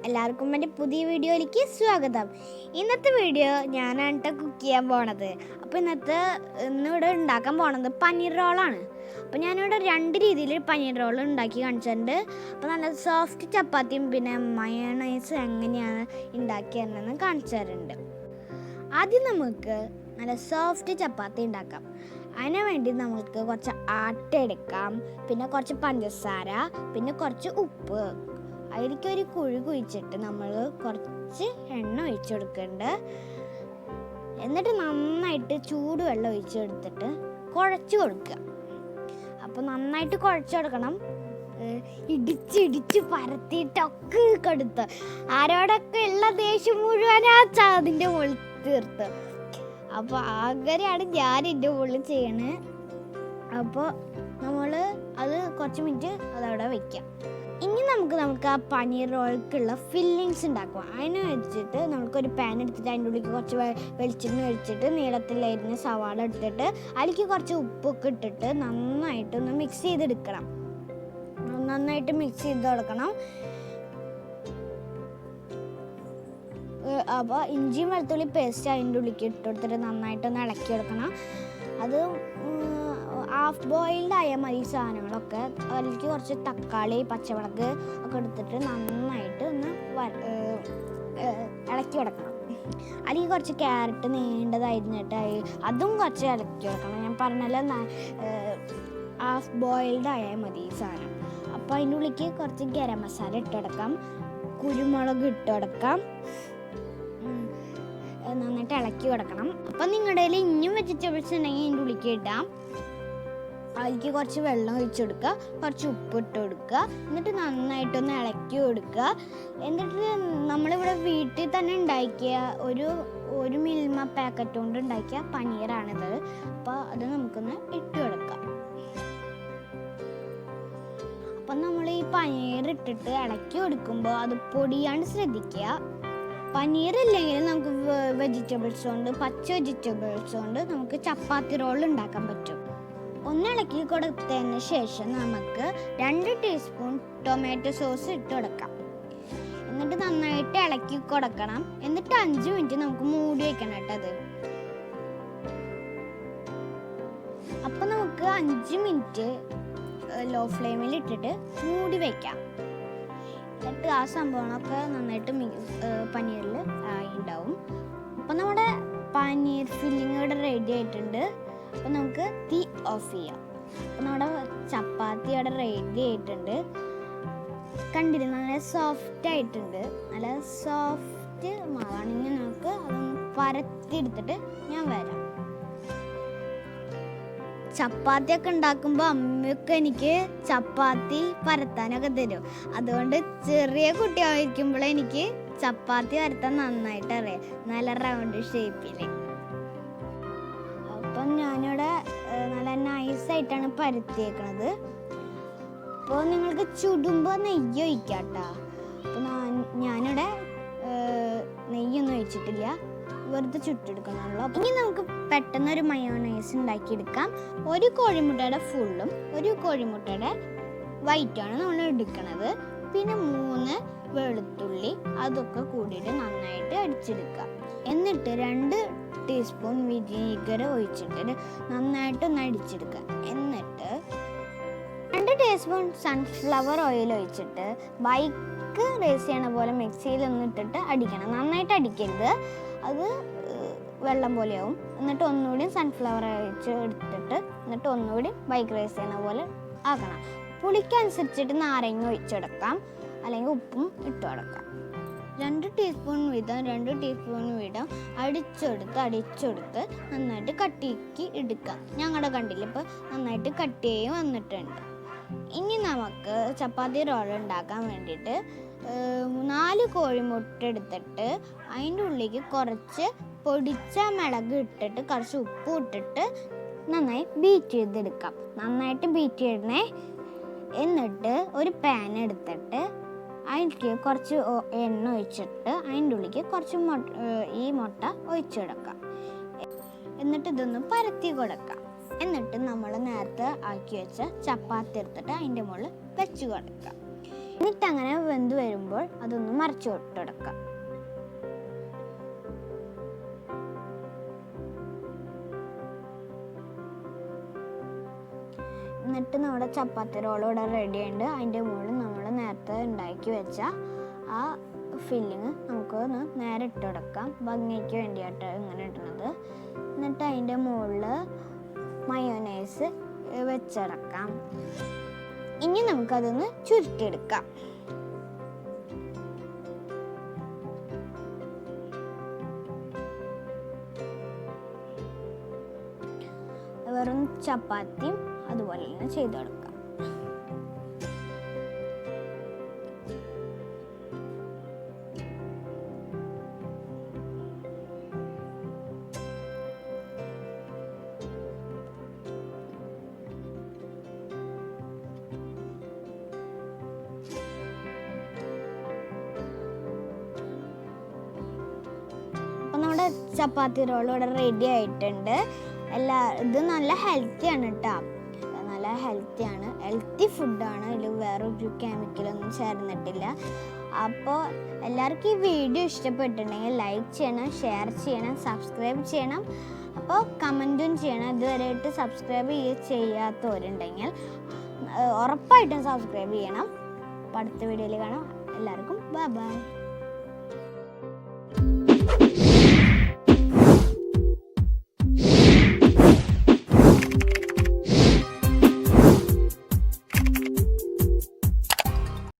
എല്ലാവർക്കും എൻ്റെ പുതിയ വീഡിയോയിലേക്ക് സ്വാഗതം. ഇന്നത്തെ വീഡിയോ ഞാനാണ് കുക്ക് ചെയ്യാൻ പോണത്. അപ്പോൾ ഇന്നിവിടെ ഉണ്ടാക്കാൻ പോണത് പനീർ റോളാണ്. അപ്പോൾ ഞാനിവിടെ 2 രീതിയിൽ പനീർ റോൾ ഉണ്ടാക്കി കാണിച്ചിട്ടുണ്ട്. അപ്പോൾ നല്ല സോഫ്റ്റ് ചപ്പാത്തിയും പിന്നെ മയോണൈസ് എങ്ങനെയാണ് ഉണ്ടാക്കിയതെന്ന് കാണിച്ചു തരുന്നുണ്ട്. ആദ്യം നമുക്ക് നല്ല സോഫ്റ്റ് ചപ്പാത്തി ഉണ്ടാക്കാം. അതിന് വേണ്ടി നമുക്ക് കുറച്ച് ആട്ട എടുക്കാം, പിന്നെ കുറച്ച് പഞ്ചസാര, പിന്നെ കുറച്ച് ഉപ്പ്. അതിലേക്കൊരു കുഴി കുഴിച്ചിട്ട് നമ്മൾ കുറച്ച് എണ്ണ ഒഴിച്ചു കൊടുക്കുന്നുണ്ട്. എന്നിട്ട് നന്നായിട്ട് ചൂടുവെള്ളം ഒഴിച്ചെടുത്തിട്ട് കുഴച്ച് കൊടുക്കുക. അപ്പോൾ നന്നായിട്ട് കുഴച്ച് കൊടുക്കണം. ഇടിച്ച് പരത്തിയിട്ടൊക്കെ കൊടുത്ത് ആരോടൊക്കെ ഉള്ള ദേഷ്യം മുഴുവനാ അതിൻ്റെ മുകളിൽ തീർത്ത്. അപ്പോൾ അങ്ങനെയാണ് ഞാൻ എൻ്റെ ഉള്ളിൽ ചെയ്യണേ. അപ്പോൾ നമ്മൾ അത് കുറച്ച് മിനിറ്റ് അതവിടെ വയ്ക്കാം. ഇനി നമുക്ക് ആ പനീർ റോൾക്കുള്ള ഫില്ലിങ്സ് ഉണ്ടാക്കാം. അതിന് വെച്ചിട്ട് നമുക്കൊരു പാൻ എടുത്തിട്ട് അതിൻ്റെ ഉള്ളിൽ കുറച്ച് വെളിച്ചെണ്ണ ഒഴിച്ചിട്ട് നീളത്തിലരിഞ്ഞ സവാള എടുത്തിട്ട് അതിലേക്ക് കുറച്ച് ഉപ്പൊക്കെ ഇട്ടിട്ട് നന്നായിട്ടൊന്ന് മിക്സ് ചെയ്തെടുക്കണം. നന്നായിട്ട് മിക്സ് ചെയ്ത് കൊടുക്കണം. അപ്പോൾ ഇഞ്ചിയും വെളുത്തുള്ളി പേസ്റ്റ് അതിൻ്റെ ഉള്ളിലേക്ക് ഇട്ട് കൊടുത്തിട്ട് നന്നായിട്ടൊന്ന് ഇളക്കി കൊടുക്കണം. അത് ഹാഫ് ബോയിൽഡ് ആയ മതി സാധനങ്ങളൊക്കെ. അതിലേക്ക് കുറച്ച് തക്കാളി, പച്ചമുളക് ഒക്കെ എടുത്തിട്ട് നന്നായിട്ട് ഒന്ന് ഇളക്കി കൊടുക്കണം. അല്ലെങ്കിൽ കുറച്ച് ക്യാരറ്റ് നീണ്ടതായിരുന്നിട്ട് അതും കുറച്ച് ഇളക്കി കൊടുക്കണം. ഞാൻ പറഞ്ഞല്ലോ ഹാഫ് ബോയിൽഡ് ആയാൽ മതി ഈ സാധനം. അപ്പോൾ അതിൻ്റെ ഉള്ളിലേക്ക് കുറച്ച് ഗരം മസാല ഇട്ട് കൊടുക്കാം, കുരുമുളക് ഇട്ട് കൊടുക്കാം, നന്നായിട്ട് ഇളക്കി കൊടുക്കണം. അപ്പം നിങ്ങളുടെ കയ്യിൽ ഇനിയും വെജിറ്റബിൾസ് ഉണ്ടെങ്കിൽ അതിൻ്റെ ഉള്ളിലേക്ക് ഇടാം. അതിലേക്ക് കുറച്ച് വെള്ളം ഒഴിച്ചു കൊടുക്കുക, കുറച്ച് ഉപ്പ് ഇട്ട് കൊടുക്കുക, എന്നിട്ട് നന്നായിട്ടൊന്ന് ഇളക്കി കൊടുക്കുക. എന്നിട്ട് നമ്മളിവിടെ വീട്ടിൽ തന്നെ ഉണ്ടാക്കിയ ഒരു മിൽമ പാക്കറ്റ് കൊണ്ട് ഉണ്ടാക്കിയ പനീറാണിത്. അപ്പോൾ അത് നമുക്കൊന്ന് ഇട്ട് കൊടുക്കാം. അപ്പം നമ്മൾ ഈ പനീർ ഇട്ടിട്ട് ഇളക്കി കൊടുക്കുമ്പോൾ അത് പൊടിയാണ്ട് ശ്രദ്ധിക്കുക. പനീർ ഇല്ലെങ്കിൽ നമുക്ക് വെജിറ്റബിൾസ് കൊണ്ട്, പച്ച വെജിറ്റബിൾസ് കൊണ്ട് നമുക്ക് ചപ്പാത്തി റോൾ ഉണ്ടാക്കാൻ പറ്റും. ഒന്ന് ഇളക്കി കൊടുത്തതിന് ശേഷം നമുക്ക് 2 ടീസ്പൂൺ ടൊമാറ്റോ സോസ് ഇട്ട് കൊടുക്കാം. എന്നിട്ട് നന്നായിട്ട് ഇളക്കി കൊടുക്കണം. എന്നിട്ട് 5 മിനിറ്റ് നമുക്ക് മൂടി വയ്ക്കണം കേട്ടത്. അപ്പം നമുക്ക് 5 മിനിറ്റ് ലോ ഫ്ലെയിമിൽ ഇട്ടിട്ട് മൂടി വയ്ക്കാം. എന്നിട്ട് ആ സംഭവങ്ങളൊക്കെ നന്നായിട്ട് പനീറിൽ ഉണ്ടാവും. അപ്പം നമ്മുടെ പനീർ ഫില്ലിങ് ഇവിടെ റെഡി ആയിട്ടുണ്ട്. അപ്പം നമുക്ക് തീ ഓഫ് ചെയ്യാം. അപ്പം നമ്മുടെ ചപ്പാത്തി അവിടെ റെഡി ആയിട്ടുണ്ട്. കണ്ടില്ല, നല്ല സോഫ്റ്റ് ആയിട്ടുണ്ട്. നല്ല സോഫ്റ്റ് മാവാണെങ്കിൽ നമുക്ക് അതൊന്ന് പരത്തിയെടുത്തിട്ട് ഞാൻ വരാം. ചപ്പാത്തിയൊക്കെ ഉണ്ടാക്കുമ്പോൾ അമ്മയൊക്കെ എനിക്ക് ചപ്പാത്തി പരത്താനൊക്കെ തരും. അതുകൊണ്ട് ചെറിയ കുട്ടിയായിരിക്കുമ്പോൾ എനിക്ക് ചപ്പാത്തി പരത്താൻ നന്നായിട്ട് അറിയാം, നല്ല റൗണ്ട് ഷേപ്പിൽ. അപ്പം ഞാനിവിടെ നല്ല നൈസായിട്ടാണ് പരത്തിയേക്കണത്. അപ്പോൾ നിങ്ങൾക്ക് ചുടുമ്പോൾ നെയ്യ് ഒഴിക്കാം കേട്ടോ. അപ്പോൾ ഞാനിവിടെ നെയ്യൊന്നും ഒഴിച്ചിട്ടില്ല, വെറുതെ ചുട്ടെടുക്കണമല്ലോ. ഇനി നമുക്ക് പെട്ടെന്നൊരു മയോണൈസ് ഉണ്ടാക്കിയെടുക്കാം. 1 കോഴിമുട്ടയുടെ ഫുള്ളും 1 കോഴിമുട്ടയുടെ വൈറ്റാണ് നമ്മൾ എടുക്കുന്നത്. പിന്നെ 3 വെളുത്തുള്ളി, അതൊക്കെ കൂടിയിട്ട് നന്നായിട്ട് അടിച്ചെടുക്കാം. എന്നിട്ട് 2 ടീസ്പൂൺ വിനീഗർ ഒഴിച്ചിട്ട് നന്നായിട്ടൊന്ന് അടിച്ചെടുക്കുക. എന്നിട്ട് 2 ടീസ്പൂൺ സൺഫ്ലവർ ഓയിൽ ഒഴിച്ചിട്ട് ബൈക്ക് റേസ് ചെയ്യണ പോലെ മിക്സിയിലൊന്ന് ഇട്ടിട്ട് അടിക്കണം. നന്നായിട്ട് അടിക്കരുത്, അത് വെള്ളം പോലെയാവും. എന്നിട്ട് ഒന്നുകൂടി സൺഫ്ലവർ ഒഴിച്ച് എടുത്തിട്ട് എന്നിട്ട് ഒന്നുകൂടി ബൈക്ക് റേസ് ചെയ്യണ പോലെ ആക്കണം. പുളിക്കനുസരിച്ചിട്ട് നാരങ്ങ ഒഴിച്ചെടുക്കാം, അല്ലെങ്കിൽ ഉപ്പും ഇട്ട് കൊടുക്കാം. 2 ടീസ്പൂൺ വീതം അടിച്ചെടുത്ത് നന്നായിട്ട് കട്ടിക്ക് എടുക്കാം. ഞങ്ങളുടെ കണ്ടില്ല, ഇപ്പോൾ നന്നായിട്ട് കട്ടിയായി വന്നിട്ടുണ്ട്. ഇനി നമുക്ക് ചപ്പാത്തി റോൾ ഉണ്ടാക്കാൻ വേണ്ടിയിട്ട് 4 കോഴിമുട്ട എടുത്തിട്ട് അതിൻ്റെ ഉള്ളിലേക്ക് കുറച്ച് പൊടിച്ച മിളക് ഇട്ടിട്ട് കുറച്ച് ഉപ്പ് ഇട്ടിട്ട് നന്നായി ബീറ്റ് ചെയ്തെടുക്കാം. നന്നായിട്ട് ബീറ്റ് ചെയ്യണേ. എന്നിട്ട് ഒരു പാൻ എടുത്തിട്ട് അതിലേക്ക് കുറച്ച് എണ്ണ ഒഴിച്ചിട്ട് അതിൻ്റെ ഉള്ളിലേക്ക് കുറച്ച് ഈ മുട്ട ഒഴിച്ചെടുക്കാം. എന്നിട്ട് ഇതൊന്ന് പരത്തി കൊടുക്കാം. എന്നിട്ട് നമ്മൾ നേരത്തെ ആക്കി വെച്ച ചപ്പാത്തി എടുത്തിട്ട് അതിൻ്റെ മുകളിൽ വെച്ച് കൊടുക്കാം. എന്നിട്ട് അങ്ങനെ വെന്ത് വരുമ്പോൾ അതൊന്ന് മറിച്ച് കൊടുക്കാം. എന്നിട്ട് നമ്മുടെ ചപ്പാത്തി റോൾ ഇവിടെ റെഡി ആയിട്ട് അതിൻ്റെ മുകളിൽ നമ്മൾ നേരത്തെ ഉണ്ടാക്കി വെച്ച ആ ഫില്ലിങ് നമുക്കൊന്ന് നേരെ ഇട്ട് കൊടുക്കാം. ഭംഗിക്ക് വേണ്ടിയിട്ട് ഇങ്ങനെ ഇടുന്നത്. എന്നിട്ട് അതിൻ്റെ മുകളിൽ മയോനൈസ് വെച്ചടക്കാം. ഇനി നമുക്കതൊന്ന് ചുരുട്ടിയെടുക്കാം. വെറും ചപ്പാത്തിയും അതുപോലെ തന്നെ ചെയ്ത് കൊടുക്കാം. അപ്പം നമ്മുടെ ചപ്പാത്തി റോൾ ഇവിടെ റെഡി ആയിട്ടുണ്ട്. ഇത് നല്ല ഹെൽത്തിയാണ് കേട്ടോ. നല്ല ഹെൽത്തി ഫുഡാണ്. ഇതിൽ വേറൊരു കെമിക്കലൊന്നും ചേർന്നിട്ടില്ല. അപ്പോൾ എല്ലാവർക്കും ഈ വീഡിയോ ഇഷ്ടപ്പെട്ടിട്ടുണ്ടെങ്കിൽ ലൈക്ക് ചെയ്യണം, ഷെയർ ചെയ്യണം, സബ്സ്ക്രൈബ് ചെയ്യണം. അപ്പോൾ കമൻറ്റും ചെയ്യണം. ഇതുവരെയായിട്ട് സബ്സ്ക്രൈബ് ചെയ്യാത്തവരുണ്ടെങ്കിൽ ഉറപ്പായിട്ടും സബ്സ്ക്രൈബ് ചെയ്യണം. അപ്പോൾ അടുത്ത വീഡിയോയിൽ കാണാം. എല്ലാവർക്കും ബൈ ബൈ.